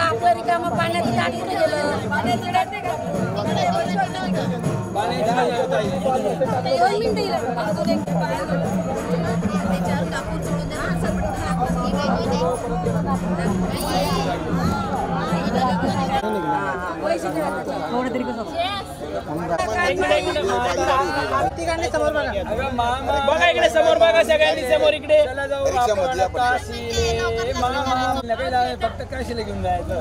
आपलं रिकामं पाण्यात टाकून गेलं थोडं तरी कसं बघा इकडे समोर बघा सगळ्यांनी समोर इकडे फक्त काशीला घेऊन जायचं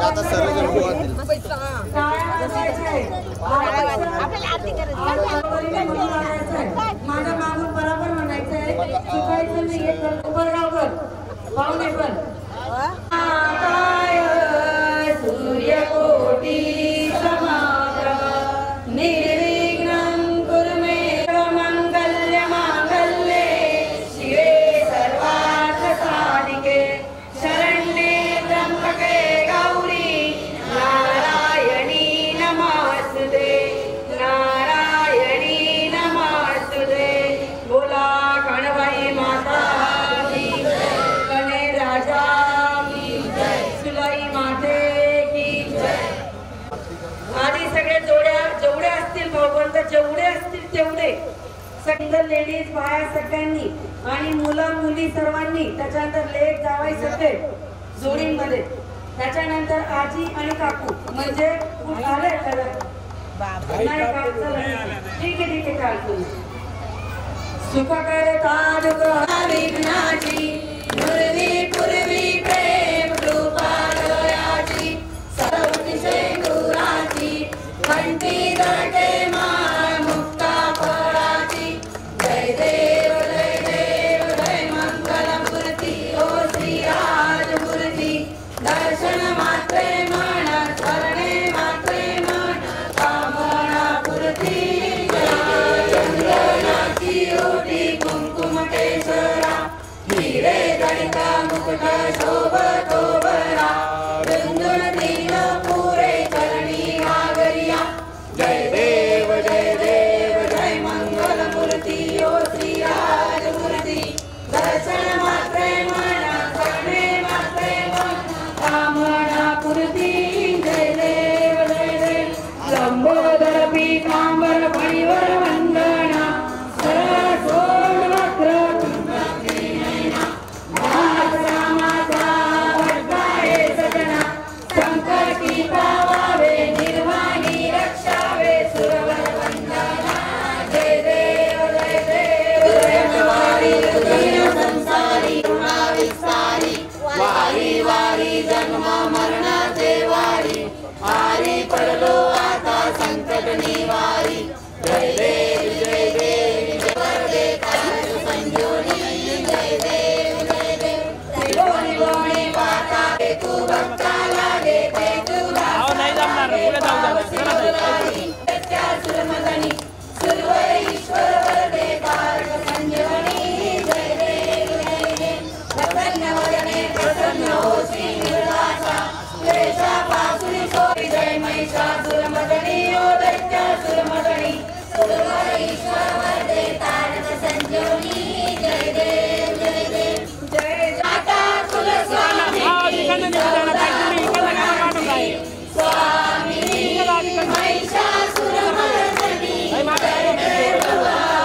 आता सर्व माझ्या मागून बरोबर म्हणायचंय शिकायचं नाहीये पाहुणे पण सूर्यकोटी समाप्रभ निर्विघ्नं कुरु मे मंगल्य मांगल्ये शिवे सर्वार्थ साधिके शरण्ये त्र्यंबके गौरी नारायणी नमस्तुते नारायणी नमस्तुते बोला कणबाई माता की जय गणे राजा की जय सुलाई माते की जय आधी सगळे जेवढे असतील भाऊबंद जेवढे असतील तेवढे सिंगल लेडीज बाया सगळ्यांनी आणि मुलं मुली सर्वांनी त्याच्यानंतर लेक जावाई सगळे जोडीमध्ये त्याच्यानंतर आजी आणि काकू म्हणजे आले ठीक आहे काकू सुख करता दुःख विघ्नाची पूर्वी पूर्वी प्रेम कृपा दयाची सर्वतिशय गुराची कंठी दटे माळ मुक्ता फळाची जय देव जय मंगल मूर्ती ओ श्री राजमूर्ती दर्शन मात्रे मन स्मरणे मात्रे मन कामना पूर्ती चंदनाची ओटी कुंकुम केशरा हिरे जडिता मुकुट शोभतो बरा वृंदुन दीन पुरे चरणी नागरिया जय देव जय मंगल मूर्ती ओ श्री राजमूर्ती दर्शन मात्रे मन स्मरणे मात्रे मन कामना पूर्ती जय देव लंबोदर पीतांबर फणीवर वंदना सरसोड वक्र संकटी पावावे निर्वाणी रक्षावे सुरवर वंदना जय देव जय संसारी विस्तारी वारी वारी जन्म मरणाचे वारी आरी पडलो आता संकट निवारी जय देव वरदे काल संजोनी जय देव त्रिभुवनी भुवनी पाता तू भक्ता लागे तू सुरमदनी सुरव ईश्वर वरदे काल संजोनी जय देव प्रसन्न वदने प्रसन्न हो श्री निर्वाचा क्लेशापासून सोई जय महिषासुरमदनी ओ दैत्यासुरमदनी सुरव ईश्वर वरदे काल संजोनी जय देव जय जाता कुलस्वामी स्वामी महिषासुरमर्दिनी जय देव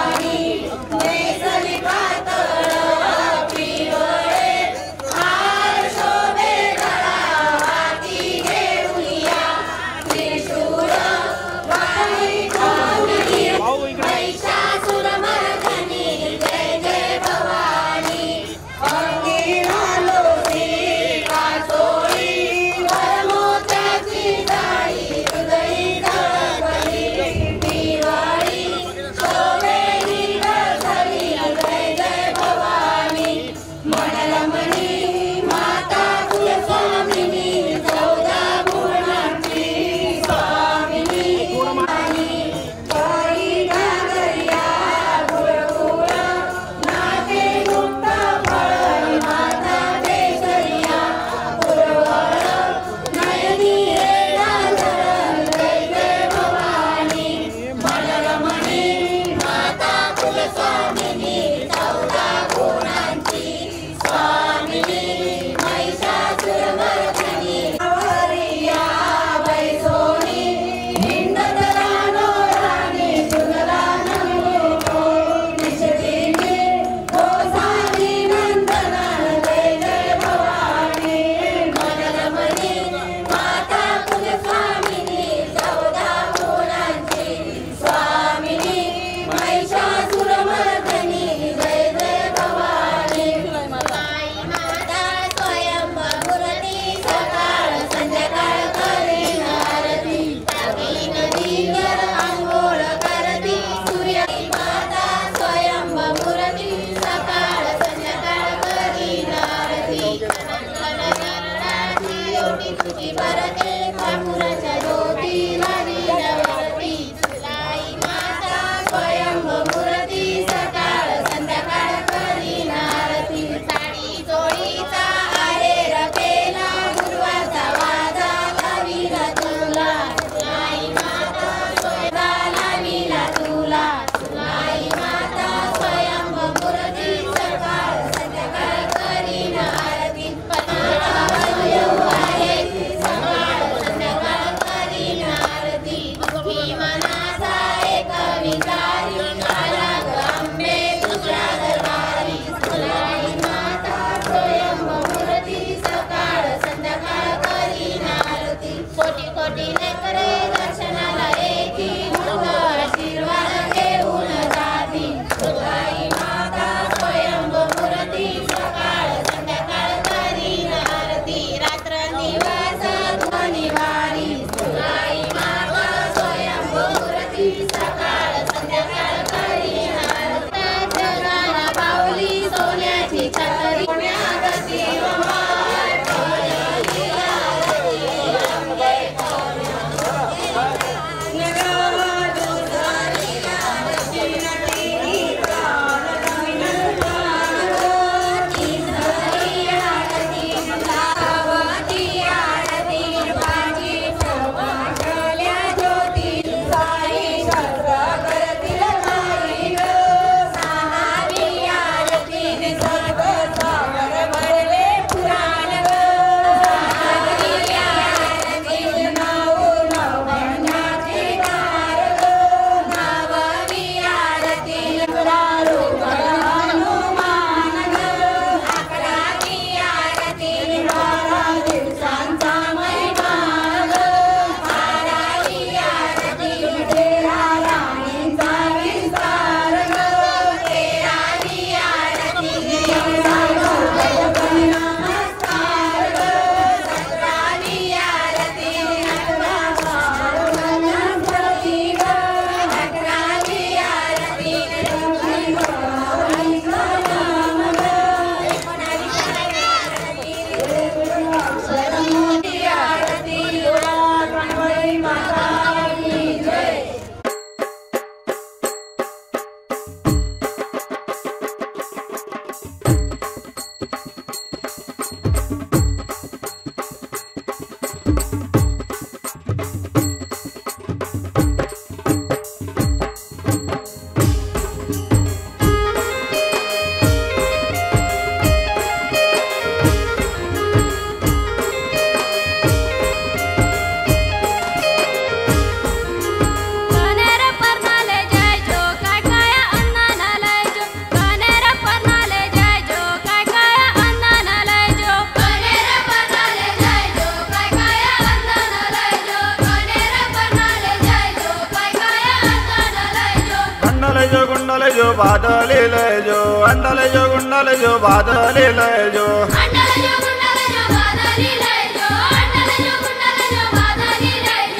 जो बादली ले जो अंडल जो गुंडल जो बादली ले जो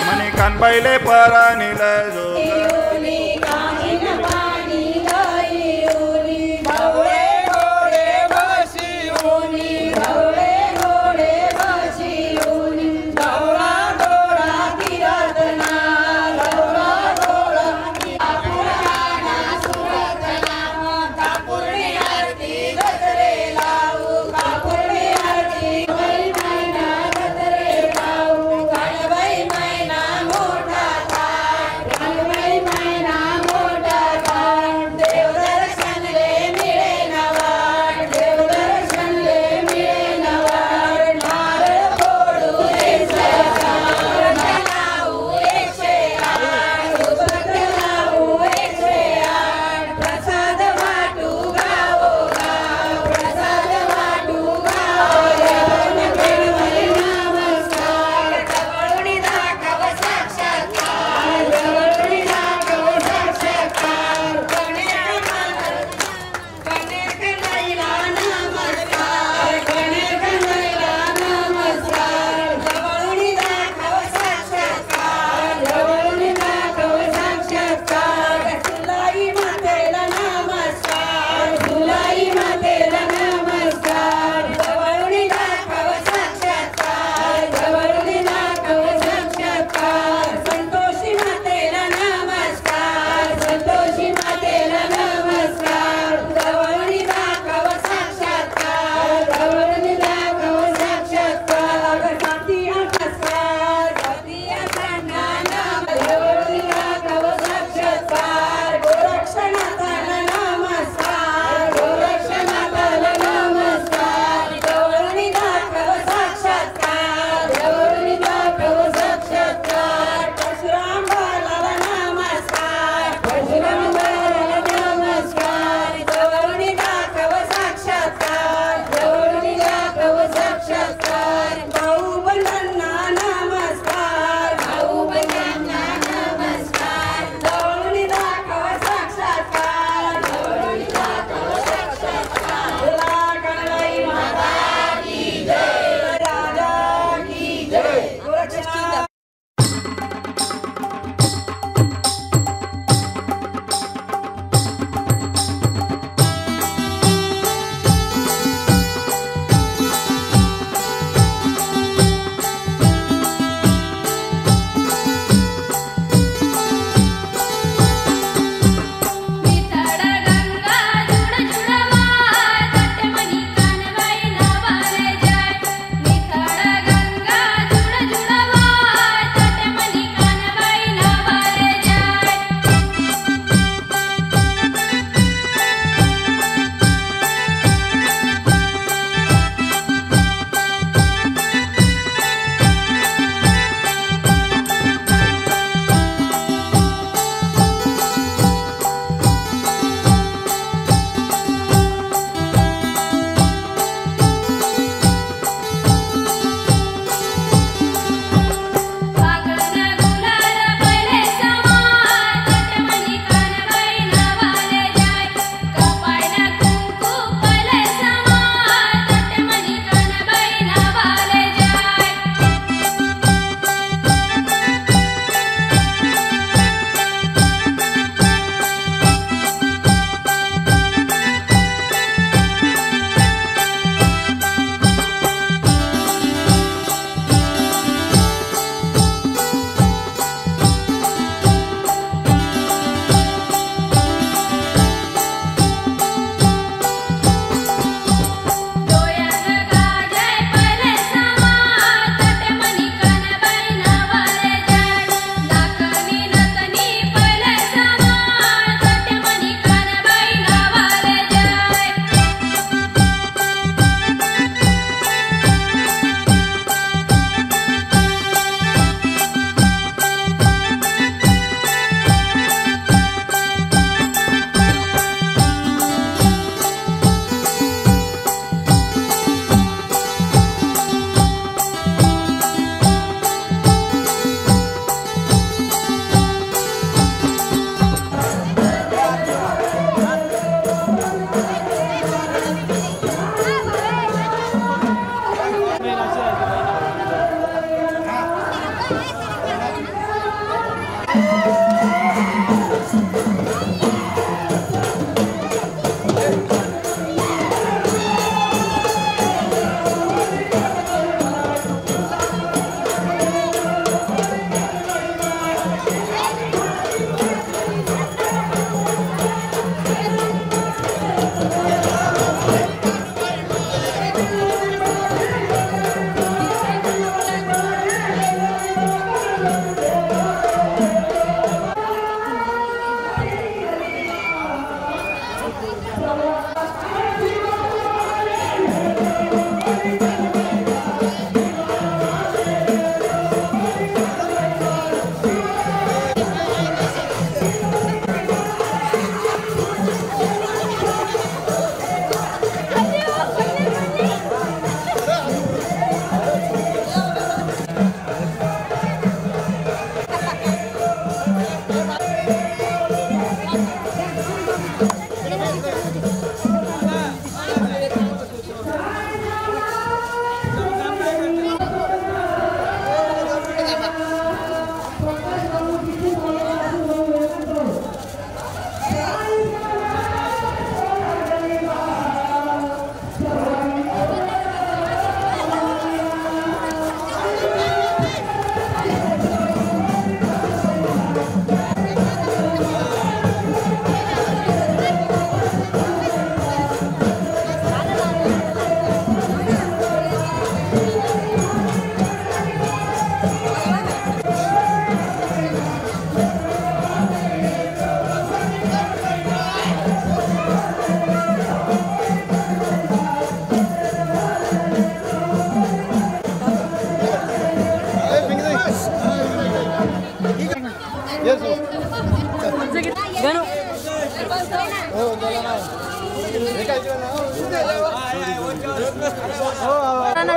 मनी कान पहिले परानी ले जो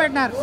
పెట్టినారు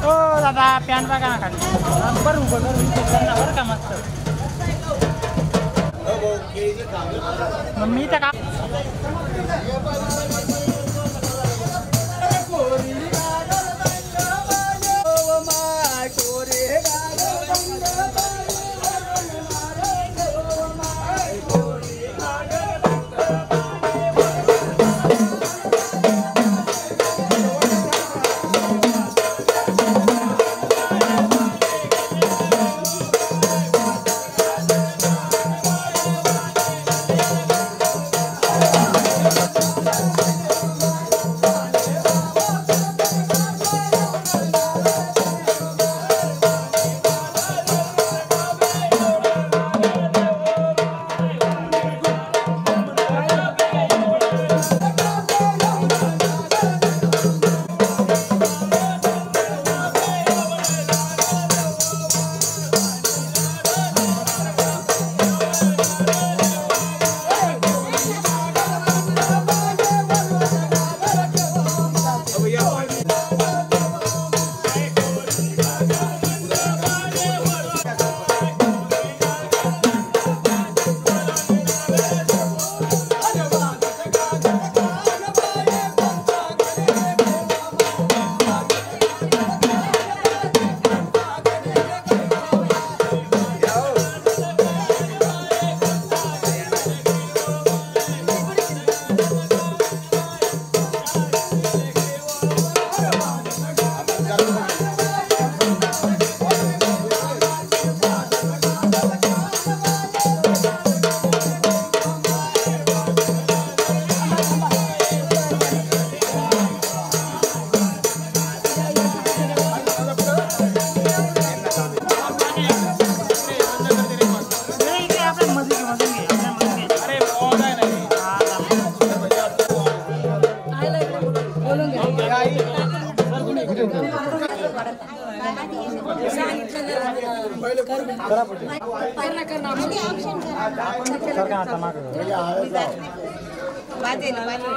ओ दादा पॅन बघा ना खाली बरं बरं का मस्त मी तर का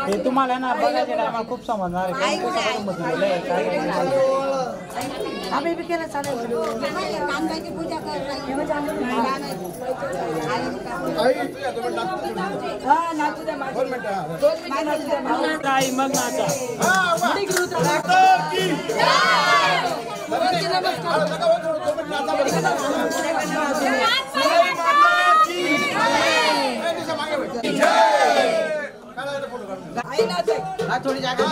हे तुम्हाला ना बघायच्या टायमा खूप समजणार आहे आम्ही बी केलं चालेल कांद्याची पूजा ताई मग नाचा थोडी जागा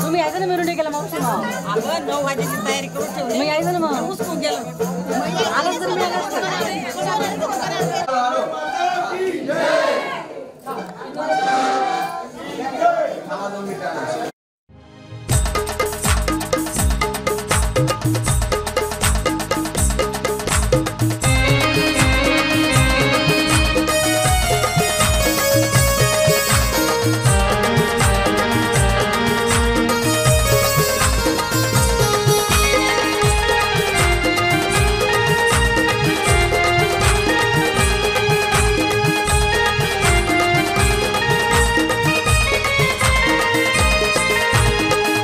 तुम्ही यायचं ना मिरवणूक केला मावशी आपण 9 वाजेची तयारी करून ठेवली. मग यायचं ना मग उसकून गेलो. आलं तर मी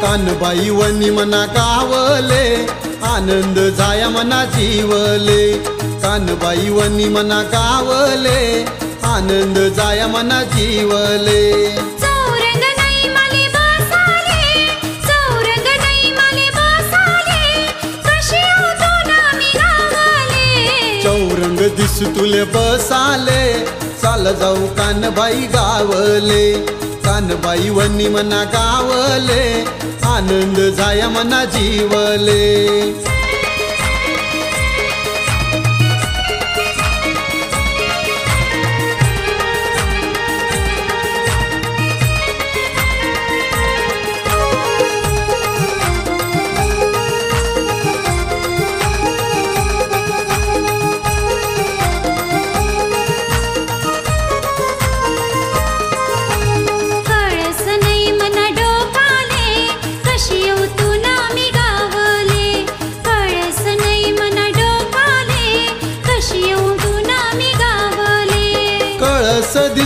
कानबाई वनी मना गावले आनंद जाया मना जीवले कानबाई वनी मना गावले आनंद जाया मना जीवले चौरंग नाही माले बसाले चौरंग नाही माले बसाले कशी होतो नामी गावले चौरंग दिस तुले बसाले चाल जाऊ कानबाई गावले कानबाई वनी मना गावले आनंद जाया मना जीवले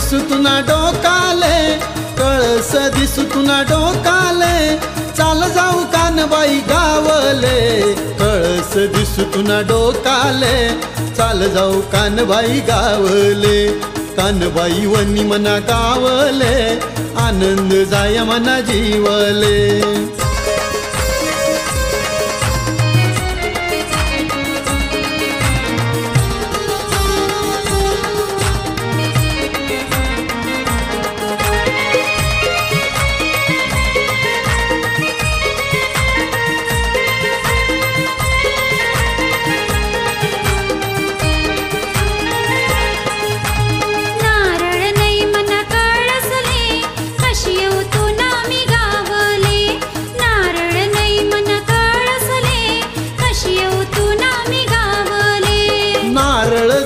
दिसतुना डोकाले, कळस दिसतुना डोकाले, चाल जाऊ कानबाई गावले. कळस दिसतुना डोकाले, चाल जाऊ कानबाई गावले. कानबाई वनी मना गावले, आनंद जाय मना जीवले.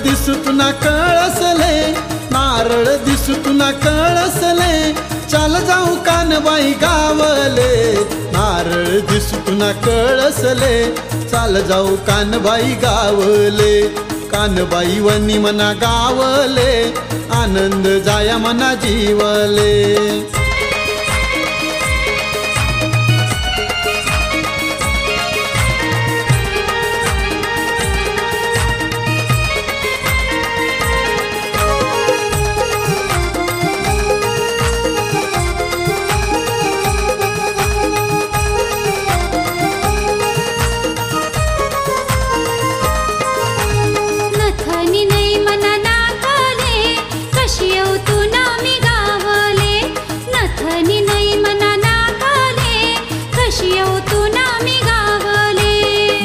दिसतुना कळसले, नारळ दिसतुना कळसले, चाल जाऊ कानबाई गावले. नारळ दिसतुना कळसले, चाल जाऊ कानबाई गावले. कानबाई वनी मना गावले, आनंद जाया मना जीवले.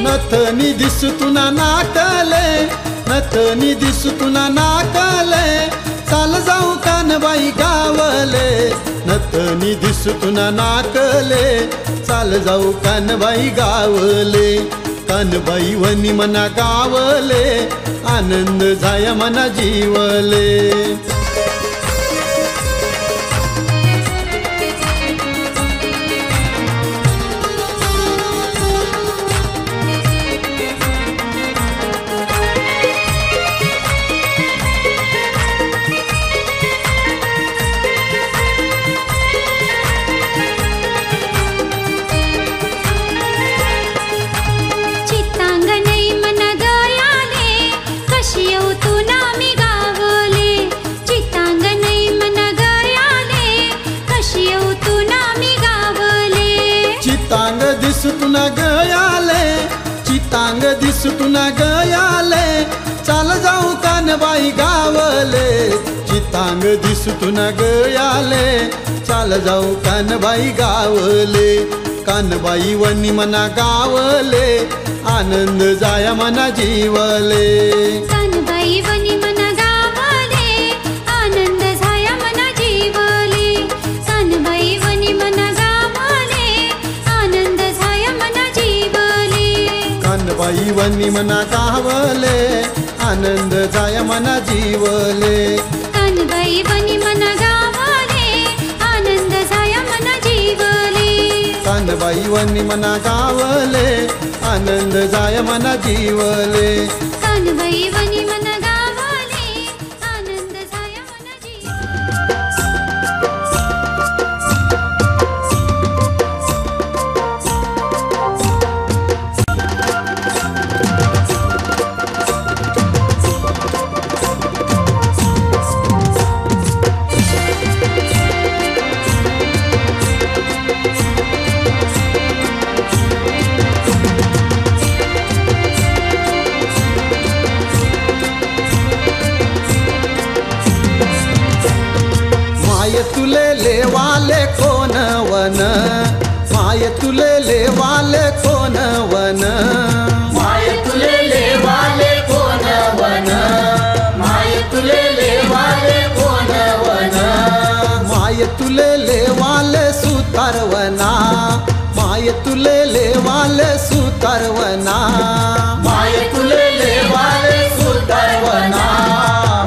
नथनी दिसतुना नाकले, नथनी दिसतुना नाकले, चाल जाऊ कानबाई गावले. नथनी दिसतुना नाकले, चाल जाऊ कानबाई गावले. कानबाई वनी मना गावले, आनंद जाय मना जीवले. चितांग दिसतुना गयाले, चितांग दिसतुना गयाले, चाल जाऊ कानबाई गावले. चितांग दिसतुना गयाले, चाल जाऊ कानबाई गावले. कानबाई वनी मना गावले, आनंद जाया मना जीवले. कानबाई वनी मना गावले, आनंद जाया मना जीवले. कानबाई वनी मना गावले, आनंद जाया मना जीवले. कानबाई वनी मना गावले, आनंद जाय मना जीवले. कानबाई वनी मना गावले, आनंद जाया मना जीवले. कानबाई वनी मना गावले, आनंद जाय मना जीवले. कानबाई वनी मना गावले, आनंद जाया मना जीवले. माय तुले लेवाले कोण वन, माय तुले लेवाले कोण वन, माय तुले लेवाले कोण वन, माय तुले लेवाले कोण वन, माय तुले लेवाले सुतारवना, माय तुले लेवाले सुतारवना. माय तुले लेवाले सुतारवना,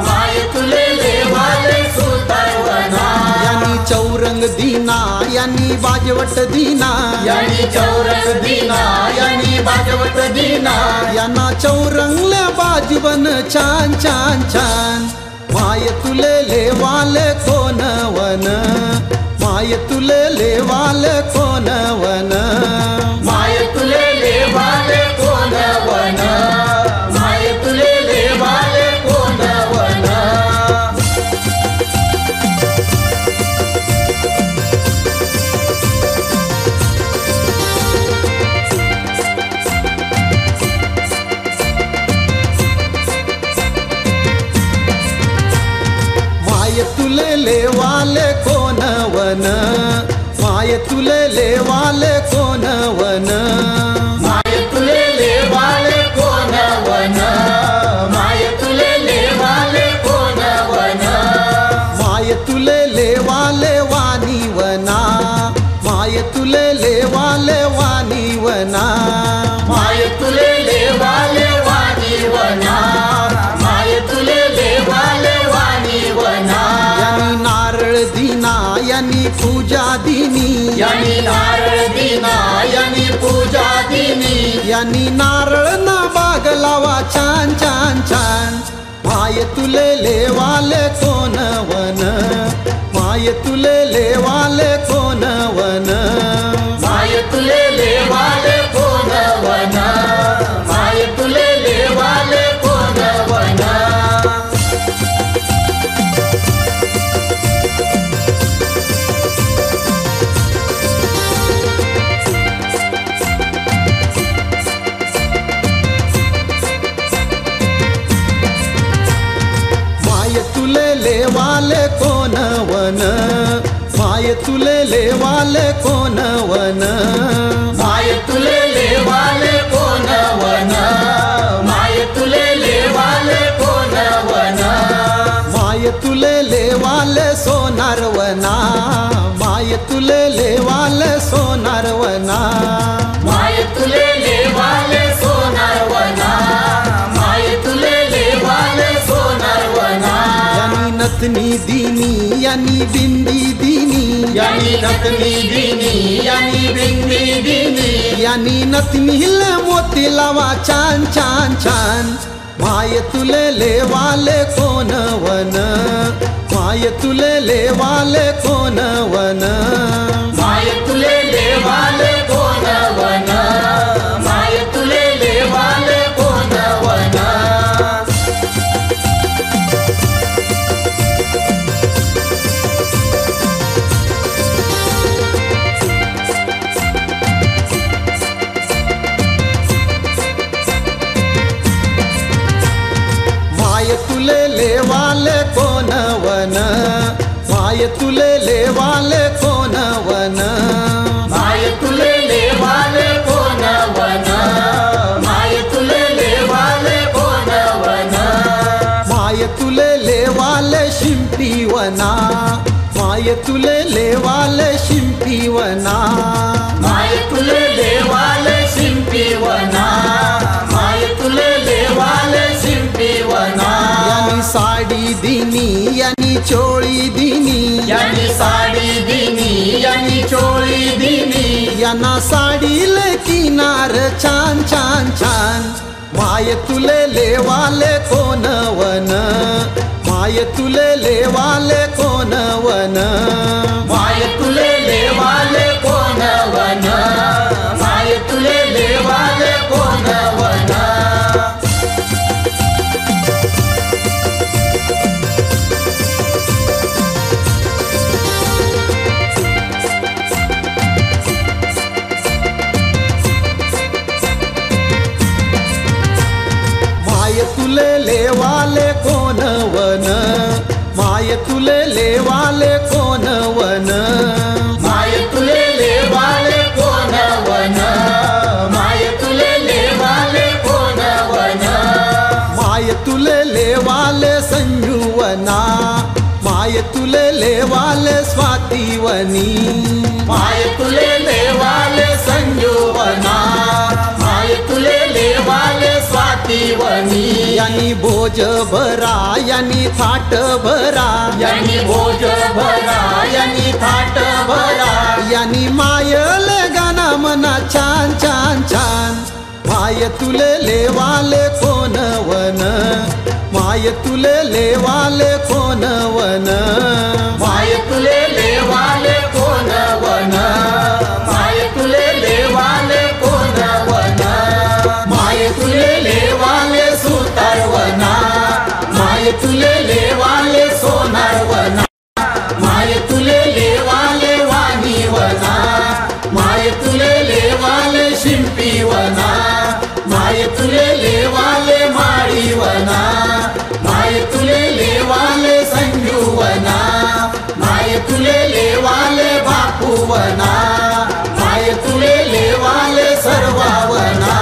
माय तुले लेवाले सुतारवना. यानी चौरंग दीना, यानी बाजवट दीना, यानी चौरंग दीना, यानी बाजवट दीना. याना चौरंगल्या बाजवन छान छान छान. माय तुले लेवाले कोण वन माय तुले लेवाले कोण वन माय तुले लेवाले कोण वन माय तुले लेवाले कोण वन माय तुले लेवाले कोण वन माय तुले लेवाले कोण वन माय तुले लेवाले कोण वन माय तुले लेवाले कोण वन माय तुले लेवाले वाणी वना माय तुले लेवाले वाणी वना माय तुले लेवाले वाणी वना माय तुले लेवाले वाणी वना यांनी नारळ दिना यांनी पूजा दिनी यांनी नारळ दिना यांनी पूजा दिनी यांनी नारळ ना बाग लावा छान छान छान माय तुले लेवाले कोण वन माय तुले लेवाले कोण वन माय तुले लेवाले कोण वन माय तुले लेवाले कोण वन माय तुले लेवाले कोण वन माय तुले लेवाले कोण वन माय तुले लेवाले कोण वन माय तुले लेवाले कोण वन माय तुले लेवाले सोनार वना माय तुले लेवाले सोनार वना माय तुले लेवाले सोनार वना माय तुले लेवाले सोनार वना यांनी नथनी दिनी यांनी बिंदी दिनी यांनी नथनी दिनी यांनी बिंदी दिनी यांनी नथनील मोती लावा छान छान छान माय तुले लेवाले कोण वन माय तुले लेवाले कोण वन माय तुले लेवाले कोण वन माय तुले लेवाले कोण वन माय तुले लेवाले कोण वन माय तुले लेवाले कोण वन माय तुले लेवाले कोण वन माय तुले लेवाले कोण वन माय तुले लेवाले शिंपी वना माय तुले लेवाले शिंपी वना माय तुले लेवाले शिंपी वना माय तुले लेवाले शिंपी वना यांनी साडी दिनी यांनी चोळी दिनी यांनी साडी दिनी यांनी चोळी दिनी यांना साडीले किनार छान छान छान माय तुले लेवाले कोण वन माय तुले लेवाले कोण वन माय तुले लेवाले कोण वन माय तुले लेवाले कोण वन माय तुले लेवाले कोण वन माय तुले लेवाले कोण वन माय तुले लेवाले कोण वन माय तुले लेवाले कोण वन माय तुले लेवाले संजुवना माय तुले लेवाले स्वातीवनी माय तुले लेवाले संजुवना माय तुले लेवाले स्वातीवनी यांनी बोज भरा यांनी थाट भरा यांनी बोज भरा यांनी थाट भरा यांनी मायले गाना मना छान छान छान माय तुले लेवाले कोण वन माय माय तुले लेवाले कोण वन माय तुले लेवाले कोण वन माय तुले लेवाले कोण वन माय तुले लेवाले सुतारवना माय तुले लेवाले सोनारवना माय तुले लेवाले वाणीवना माय तुले लेवाले शिंपीवना माय तुले लेवाले माळीवना माय तुले लेवाले संजूवना माय तुले लेवाले बापूवना माय तुले लेवाले सर्वावना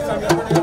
चला